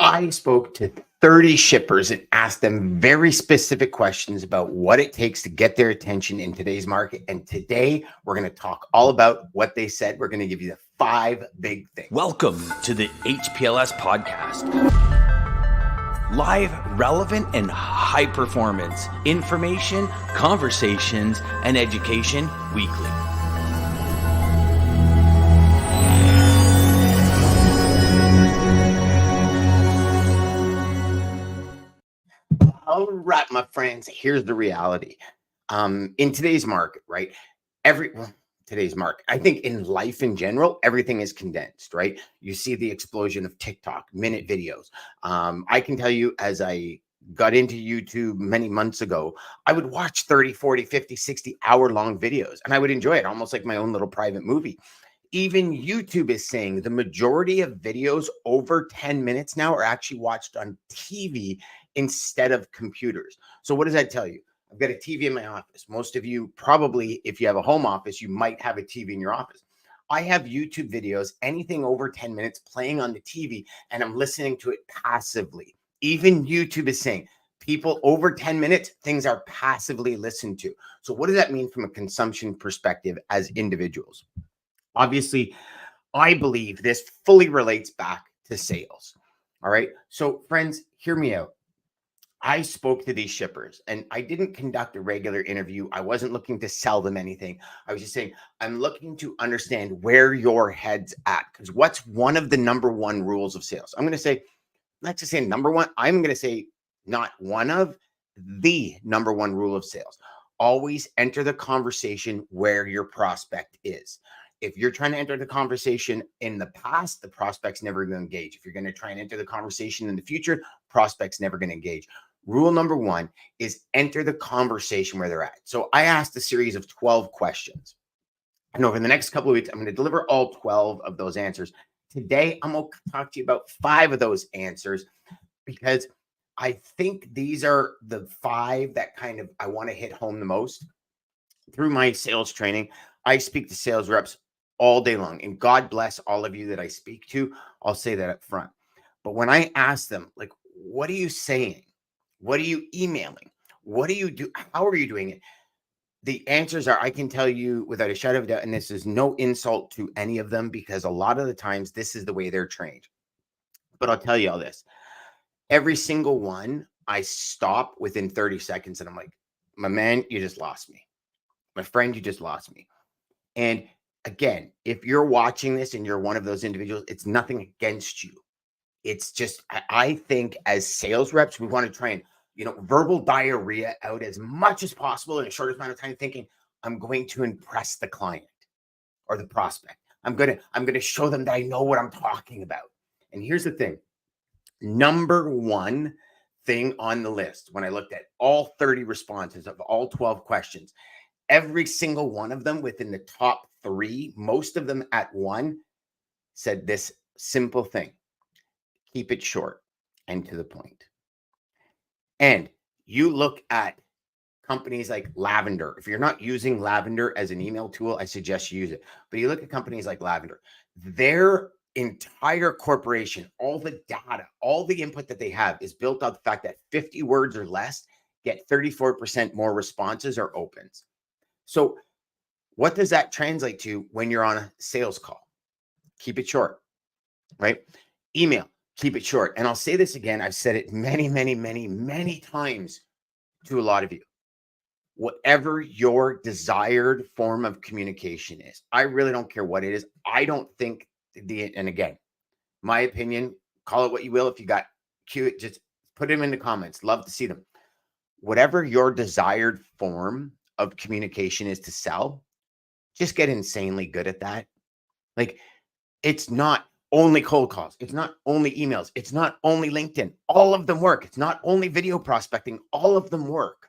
I spoke to 30 shippers and asked them very specific questions about what it takes to get their attention in today's market. And today we're going to talk all about what they said. We're going to give you the 5 big things. Welcome to the HPLS podcast. Live, relevant, and high performance information, conversations, and education weekly. All right, my friends, here's the reality. In today's market, right? Today's market, I think in life in general, everything is condensed, right? You see the explosion of TikTok, minute videos. I can tell you, as I got into YouTube many months ago, I would watch 30, 40, 50, 60 hour-long videos, and I would enjoy it almost like my own little private movie. Even YouTube is saying the majority of videos over 10 minutes now are actually watched on TV instead of computers. So what does that tell you? I've got a TV in my office. Most of you probably, if you have a home office, you might have a TV in your office. I have YouTube videos, anything over 10 minutes playing on the TV, and I'm listening to it passively. Even YouTube is saying people over 10 minutes, things are passively listened to. So what does that mean from a consumption perspective as individuals? Obviously, I believe this fully relates back to sales. All right. So friends, hear me out. I spoke to these shippers and I didn't conduct a regular interview. I wasn't looking to sell them anything. I was just saying, I'm looking to understand where your head's at. Because what's one of the number one rules of sales? I'm going to say, not just say number one, I'm going to say not one of, the number one rule of sales. Always enter the conversation where your prospect is. If you're trying to enter the conversation in the past, the prospect's never going to engage. If you're going to try and enter the conversation in the future, prospect's never going to engage. Rule number one is enter the conversation where they're at. So I asked a series of 12 questions. And over the next couple of weeks, I'm going to deliver all 12 of those answers. Today, I'm going to talk to you about 5 of those answers because I think these are the 5 that kind of I want to hit home the most. Through my sales training, I speak to sales reps all day long. And God bless all of you that I speak to. I'll say that up front. But when I ask them, like, what are you saying? What are you emailing? What do you do? How are you doing it? The answers are, I can tell you without a shadow of a doubt, and this is no insult to any of them because a lot of the times this is the way they're trained. But I'll tell you all this. Every single one, I stop within 30 seconds and I'm like, my man, you just lost me. My friend, you just lost me. And again, if you're watching this and you're one of those individuals, it's nothing against you. It's just, I think as sales reps, we want to try and, verbal diarrhea out as much as possible in a shortest amount of time, thinking I'm going to impress the client or the prospect. I'm going to show them that I know what I'm talking about. And here's the thing. Number one thing on the list, when I looked at all 30 responses of all 12 questions, every single one of them within the top 3, most of them at 1, said this simple thing. Keep it short and to the point. And you look at companies like Lavender. If you're not using Lavender as an email tool, I suggest you use it. But you look at companies like Lavender, their entire corporation, all the data, all the input that they have is built on the fact that 50 words or less get 34% more responses or opens. So what does that translate to when you're on a sales call? Keep it short, right? Email, keep it short. And I'll say this again. I've said it many, many, many, many times to a lot of you. Whatever your desired form of communication is, I really don't care what it is. I don't think and again, my opinion, call it what you will. If you got cute, just put them in the comments. Love to see them. Whatever your desired form of communication is to sell, just get insanely good at that. Like, it's not only cold calls. It's not only emails. It's not only LinkedIn. All of them work. It's not only video prospecting. All of them work.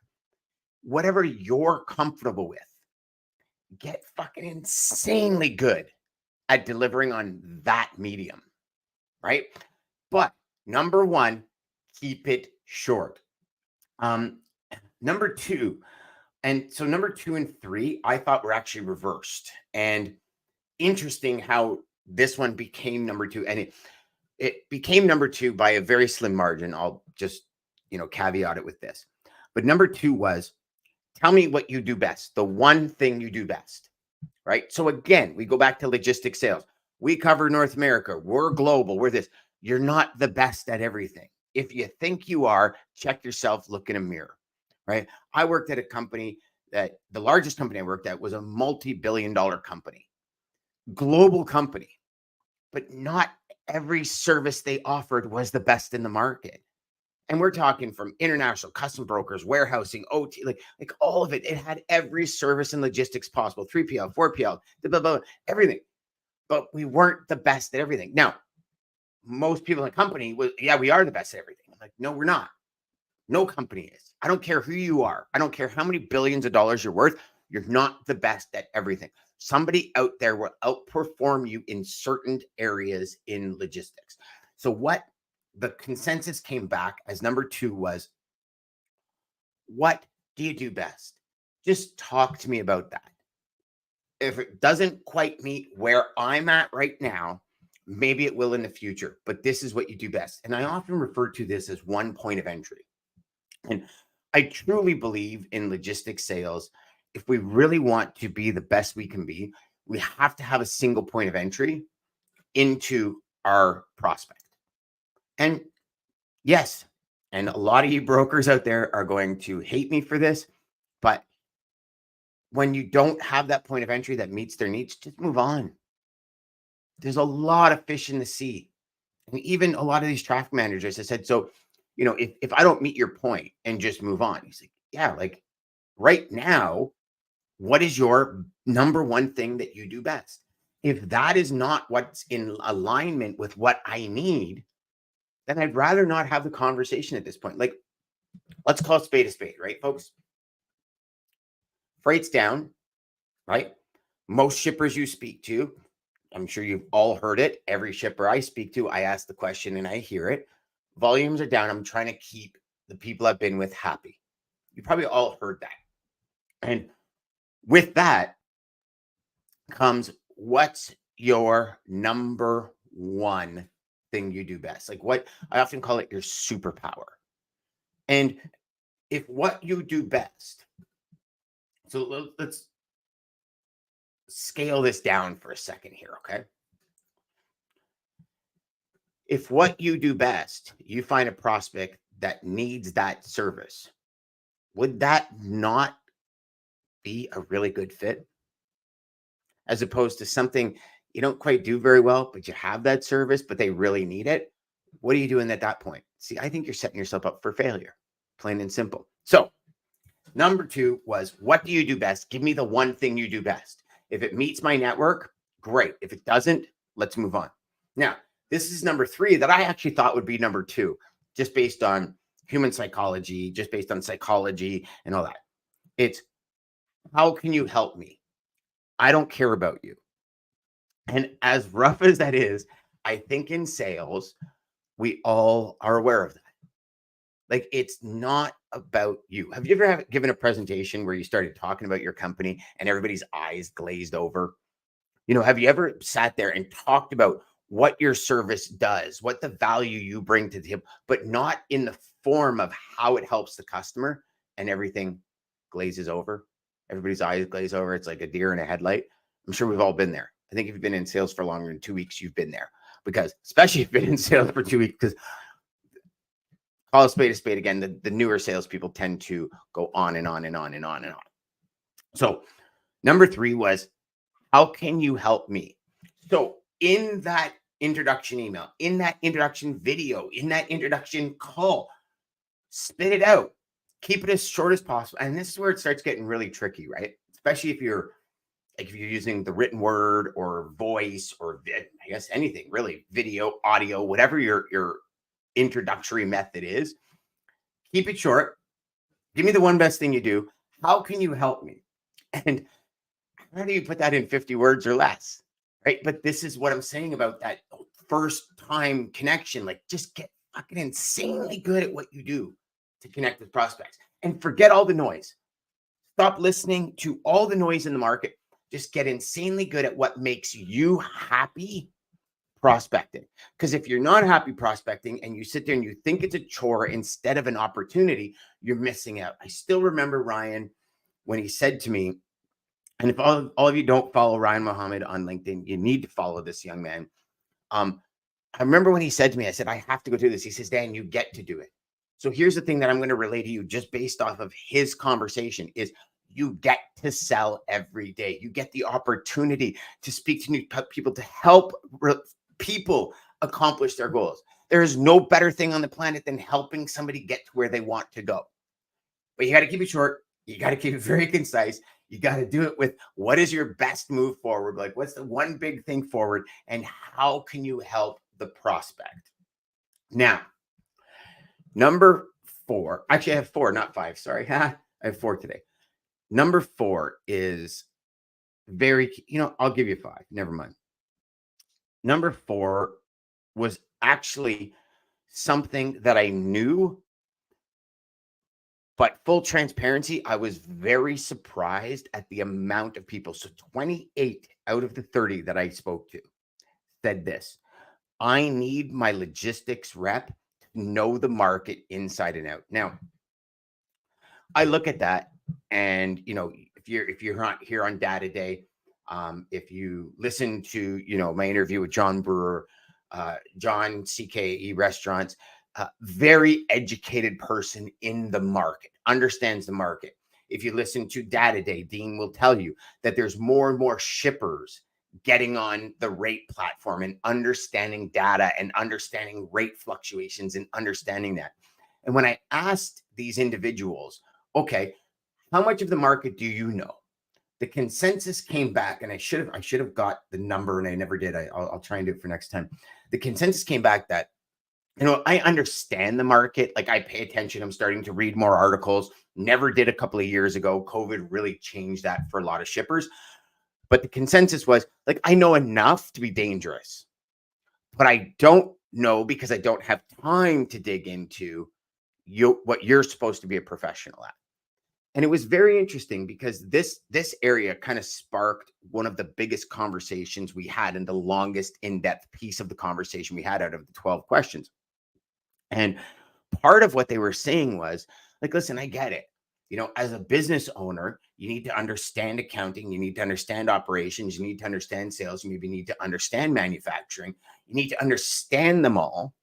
Whatever you're comfortable with, get fucking insanely good at delivering on that medium, right? But number one, keep it short. Number 2, and so number 2 and 3, I thought were actually reversed. And interesting how this one became number 2. And it became number 2 by a very slim margin. I'll just, caveat it with this. But number 2 was, tell me what you do best, the one thing you do best, right? So again, we go back to logistics sales. We cover North America. We're global. We're this. You're not the best at everything. If you think you are, check yourself, look in a mirror, right? I worked at a company that the largest company I worked at was a multi-billion-dollar company, global company, but not every service they offered was the best in the market. And we're talking from international custom brokers, warehousing, OT, like all of it. It had every service and logistics possible, 3PL, 4PL, blah, blah, blah, everything. But we weren't the best at everything. Now, most people in the company was, yeah, we are the best at everything. I'm like, no, we're not. No company is. I don't care who you are. I don't care how many billions of dollars you're worth. You're not the best at everything. Somebody out there will outperform you in certain areas in logistics. So what the consensus came back as number 2 was, what do you do best? Just talk to me about that. If it doesn't quite meet where I'm at right now, maybe it will in the future, but this is what you do best. And I often refer to this as one point of entry. And I truly believe in logistics sales. If we really want to be the best we can be, we have to have a single point of entry into our prospect. And yes, and a lot of you brokers out there are going to hate me for this, but when you don't have that point of entry that meets their needs, just move on. There's a lot of fish in the sea. And even a lot of these traffic managers, I said, so, if I don't meet your point and just move on, he's like, yeah, like right now, what is your number one thing that you do best? If that is not what's in alignment with what I need, then I'd rather not have the conversation at this point. Like, let's call a spade, right, folks? Freight's down, right? Most shippers you speak to, I'm sure you've all heard it. Every shipper I speak to, I ask the question and I hear it. Volumes are down. I'm trying to keep the people I've been with happy. You probably all heard that. And with that comes, what's your number one thing you do best? Like, what I often call it your superpower. And if what you do best, so let's scale this down for a second here, okay? If what you do best, you find a prospect that needs that service, would that not be a really good fit? As opposed to something you don't quite do very well, but you have that service, but they really need it. What are you doing at that point? See, I think you're setting yourself up for failure, plain and simple. So number 2 was, what do you do best? Give me the one thing you do best. If it meets my network, great. If it doesn't, let's move on. Now, this is number 3 that I actually thought would be number 2, just based on human psychology, just based on psychology and all that. It's, how can you help me? I don't care about you. And as rough as that is, I think in sales, we all are aware of that. Like, it's not about you. Have you ever given a presentation where you started talking about your company and everybody's eyes glazed over? Have you ever sat there and talked about what your service does, what the value you bring to the table, but not in the form of how it helps the customer, and everything glazes over? Everybody's eyes glaze over. It's like a deer in a headlight. I'm sure we've all been there. I think if you've been in sales for longer than 2 weeks, you've been there, because especially if you've been in sales for 2 weeks, because call a spade again, the newer salespeople tend to go on and on and on and on and on. So number 3 was, how can you help me? So in that introduction email, in that introduction video, in that introduction call, spit it out. Keep it as short as possible. And this is where it starts getting really tricky, right? Especially if you're using the written word or voice, or I guess anything really, video, audio, whatever your introductory method is. Keep it short. Give me the one best thing you do. How can you help me? And how do you put that in 50 words or less? Right. But this is what I'm saying about that first time connection. Like, just get fucking insanely good at what you do to connect with prospects, and forget all the noise. Stop listening to all the noise in the market. Just get insanely good at what makes you happy, prospecting. Because if you're not happy prospecting and you sit there and you think it's a chore instead of an opportunity, you're missing out. I still remember Ryan when he said to me, and if all of you don't follow Ryan Mohammed on LinkedIn, you need to follow this young man. I remember when he said to me, I said, I have to go do this. He says, Dan, you get to do it. So here's the thing that I'm going to relay to you just based off of his conversation is you get to sell every day. You get the opportunity to speak to new people, to help people accomplish their goals. There is no better thing on the planet than helping somebody get to where they want to go. But you got to keep it short. You got to keep it very concise. You got to do it with what is your best move forward? Like, what's the one big thing forward? And how can you help the prospect? Now, number 4, actually, I have 4, not 5. Sorry. I have 4 today. Number 4 is very, I'll give you 5. Never mind. Number 4 was actually something that I knew, but full transparency, I was very surprised at the amount of people. So 28 out of the 30 that I spoke to said this: I need my logistics rep to know the market inside and out. Now, I look at that, and if you're not here on Data Day, if you listen to my interview with John Brewer, John CKE Restaurants, very educated person in the market, understands the market. If you listen to Data Day, Dean will tell you that there's more and more shippers getting on the rate platform and understanding data and understanding rate fluctuations and understanding that. And when I asked these individuals, okay, how much of the market do you know? The consensus came back, and I should have got the number, and I never did. I'll try and do it for next time. The consensus came back that, I understand the market. Like, I pay attention. I'm starting to read more articles. Never did a couple of years ago. COVID really changed that for a lot of shippers. But the consensus was, like, I know enough to be dangerous, but I don't know because I don't have time to dig into what you're supposed to be a professional at. And it was very interesting because this area kind of sparked one of the biggest conversations we had and the longest in-depth piece of the conversation we had out of the 12 questions. And part of what they were saying was, like, listen, I get it. As a business owner, you need to understand accounting, you need to understand operations, you need to understand sales, you maybe need to understand manufacturing, you need to understand them all,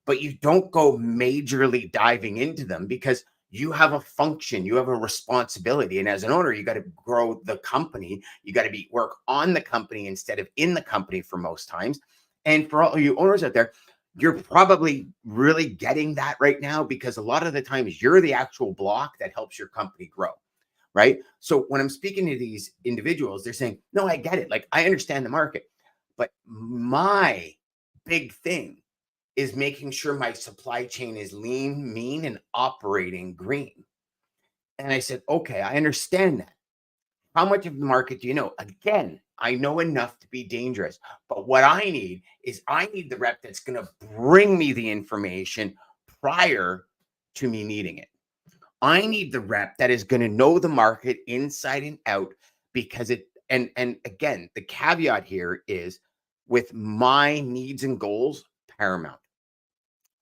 but you don't go majorly diving into them because you have a function, you have a responsibility. And as an owner, you got to grow the company. You got to work on the company instead of in the company for most times. And for all you owners out there, you're probably really getting that right now because a lot of the times you're the actual block that helps your company grow, right? So when I'm speaking to these individuals, they're saying, no, I get it. Like, I understand the market, but my big thing is making sure my supply chain is lean, mean, and operating green. And I said, okay, I understand that. How much of the market do you know? Again, I know enough to be dangerous, but what I need the rep that's going to bring me the information prior to me needing it. I need the rep that is going to know the market inside and out because and again, the caveat here is with my needs and goals paramount.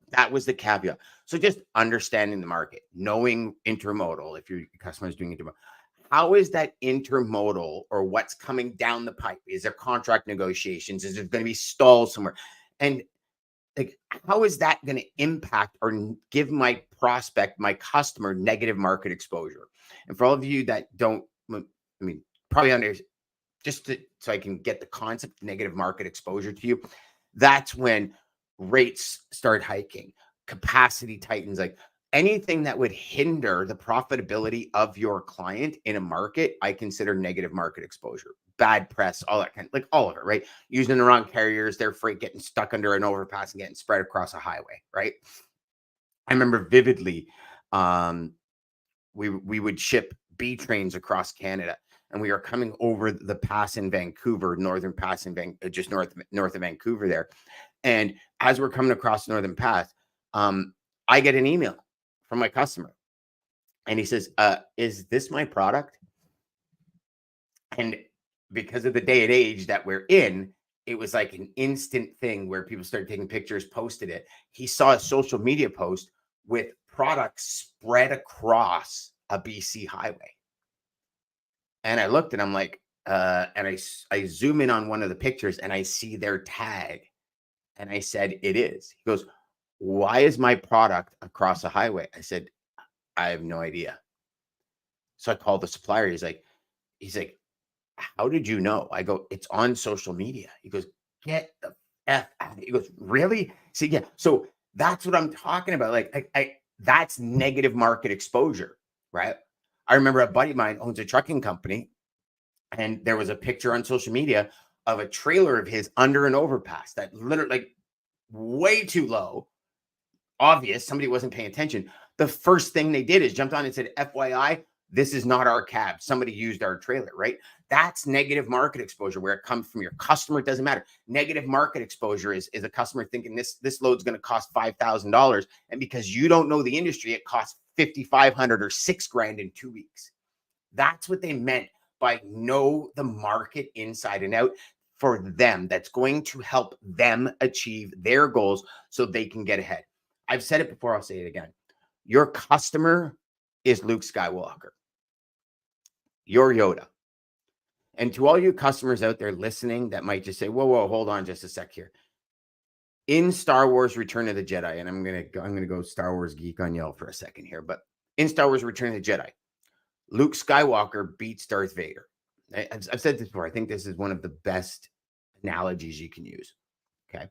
That was the caveat. So just understanding the market, knowing intermodal, if your customer is doing intermodal, how is that intermodal or what's coming down the pipe? Is there contract negotiations? Is there going to be stalls somewhere? And like, how is that going to impact or give my prospect, my customer, negative market exposure? And for all of you that don't, probably so I can get the concept of negative market exposure to you, that's when rates start hiking, capacity tightens, like anything that would hinder the profitability of your client in a market, I consider negative market exposure. Bad press, all that like all of it, right? Using the wrong carriers, their freight getting stuck under an overpass and getting spread across a highway, right? I remember vividly, we would ship B trains across Canada, and we are coming over the pass in Vancouver, northern pass in just north of Vancouver there. And as we're coming across Northern Pass, I get an email from my customer, and he says, is this my product? And because of the day and age that we're in, it was like an instant thing where people started taking pictures, posted it. He saw a social media post with products spread across a BC highway. And I looked and I'm like, and I zoom in on one of the pictures and I see their tag. And I said, it is. He goes, why is my product across a highway? I said, I have no idea. So I called the supplier. He's like, how did you know? I go, it's on social media. He goes, get the F out. He goes, really? See, yeah. So that's what I'm talking about. Like, that's negative market exposure, right? I remember a buddy of mine owns a trucking company, and there was a picture on social media of a trailer of his under an overpass that literally, like, way too low. Obvious, somebody wasn't paying attention. The first thing they did is jumped on and said, FYI, this is not our cab. Somebody used our trailer, right? That's negative market exposure, where it comes from your customer. It doesn't matter. Negative market exposure is a customer thinking this load's going to cost $5,000. And because you don't know the industry, it costs $5,500 or $6,000 in 2 weeks. That's what they meant by know the market inside and out for them. That's going to help them achieve their goals so they can get ahead. I've said it before. I'll say it again. Your customer is Luke Skywalker. You're Yoda. And to all you customers out there listening that might just say, whoa, hold on just a sec here. In Star Wars Return of the Jedi, and I'm gonna go Star Wars geek on y'all for a second here, but in Star Wars Return of the Jedi, Luke Skywalker beats Darth Vader. I've said this before. I think this is one of the best analogies you can use. Okay.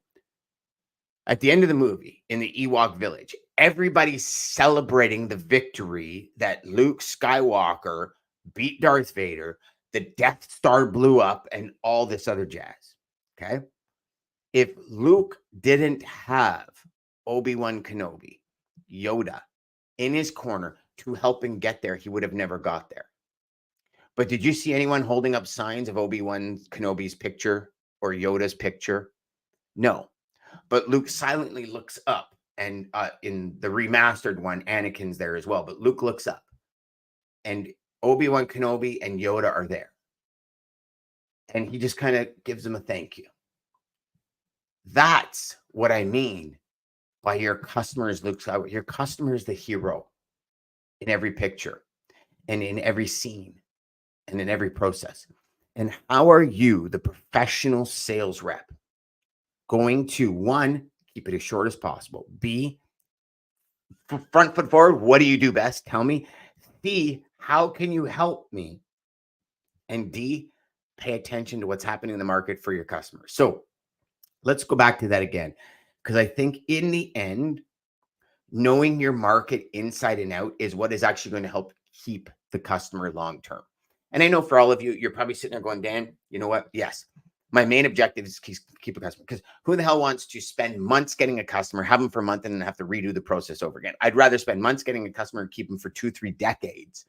At the end of the movie, in the Ewok village, everybody's celebrating the victory that Luke Skywalker beat Darth Vader, the Death Star blew up, and all this other jazz. Okay. If Luke didn't have Obi-Wan Kenobi, Yoda, in his corner to help him get there, he would have never got there. But did you see anyone holding up signs of Obi-Wan Kenobi's picture or Yoda's picture? No. But Luke silently looks up, and in the remastered one, Anakin's there as well. But Luke looks up, and Obi-Wan Kenobi and Yoda are there. And he just kind of gives them a thank you. That's what I mean by your customer is Luke Skywalker. Your customer is the hero in every picture and in every scene and in every process. And how are you, the professional sales rep, going to, one, keep it as short as possible, B, front foot forward, what do you do best? Tell me. C, how can you help me? And D, pay attention to what's happening in the market for your customers. So let's go back to that again, because I think in the end, knowing your market inside and out is what is actually going to help keep the customer long term. And I know for all of you, you're probably sitting there going, Dan, you know what? Yes, my main objective is to keep a customer, because who the hell wants to spend months getting a customer, have them for a month, and then have to redo the process over again? I'd rather spend months getting a customer and keep them for 2-3 decades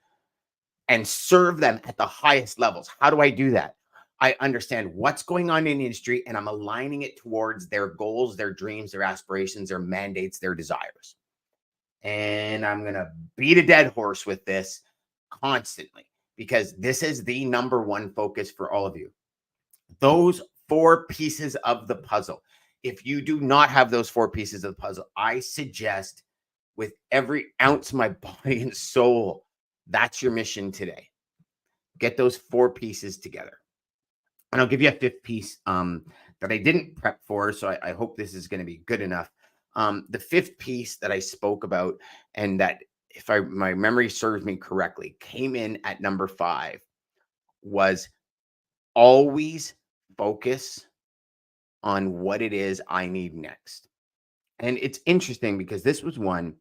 and serve them at the highest levels. How do I do that? I understand what's going on in the industry, and I'm aligning it towards their goals, their dreams, their aspirations, their mandates, their desires. And I'm going to beat a dead horse with this constantly, because this is the number one focus for all of you. Those 4 pieces of the puzzle. If you do not have those 4 pieces of the puzzle, I suggest with every ounce of my body and soul, that's your mission today. Get those 4 pieces together. And I'll give you a 5th piece that I didn't prep for, so I hope this is going to be good enough. The 5th piece that I spoke about, and that, if my memory serves me correctly, came in at number 5, was always focus on what it is I need next. And it's interesting because this was one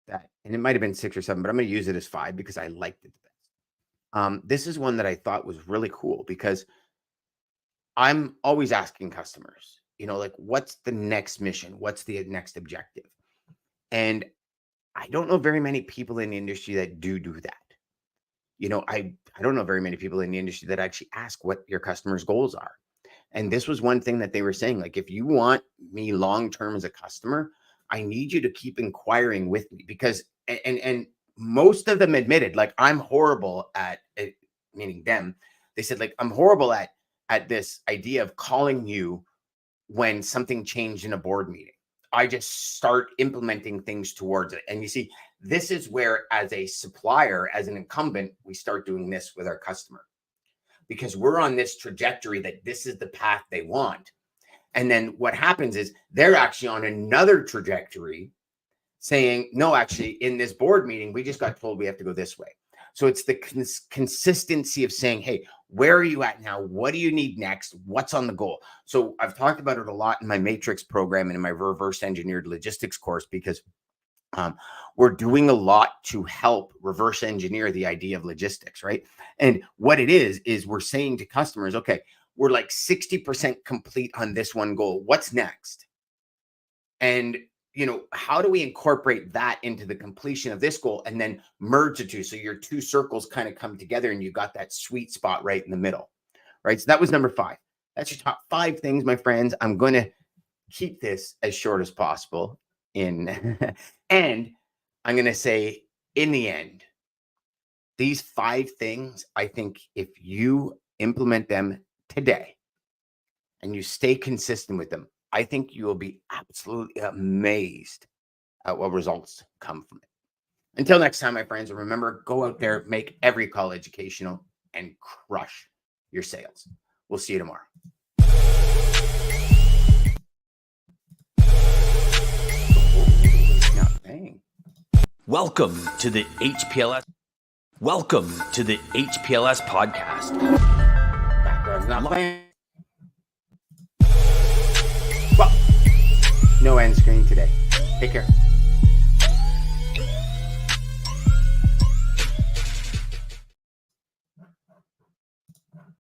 that, and it might have been 6 or 7, but I'm going to use it as 5 because I liked it the best. This is one that I thought was really cool, because I'm always asking customers, like, what's the next mission? What's the next objective? And I don't know very many people in the industry that do that. I don't know very many people in the industry that actually ask what your customers' goals are. And this was one thing that they were saying, like, if you want me long-term as a customer, I need you to keep inquiring with me, because, and most of them admitted, like, I'm horrible at, meaning them, they said, like, I'm horrible at at this idea of calling you when something changed in a board meeting. I just start implementing things towards it. And you see, this is where, as a supplier, as an incumbent, we start doing this with our customer, because we're on this trajectory that this is the path they want. And then what happens is they're actually on another trajectory saying, no, actually, in this board meeting, we just got told we have to go this way. So it's the consistency of saying, hey, where are you at now? What do you need next? What's on the goal? So I've talked about it a lot in my Matrix program and in my reverse engineered logistics course, because we're doing a lot to help reverse engineer the idea of logistics, right? And what it is we're saying to customers, okay, we're like 60% complete on this one goal. What's next? And how do we incorporate that into the completion of this goal and then merge the two? So your two circles kind of come together and you got that sweet spot right in the middle, right? So that was number 5. That's your top 5 things, my friends. I'm going to keep this as short as possible and I'm going to say, in the end, these 5 things, I think if you implement them today and you stay consistent with them, I think you will be absolutely amazed at what results come from it. Until next time, my friends, remember, go out there, make every call educational, and crush your sales. We'll see you tomorrow. Welcome to the HPLS. Welcome to the HPLS podcast. Background's not playing. Well, no end screen today. Take care.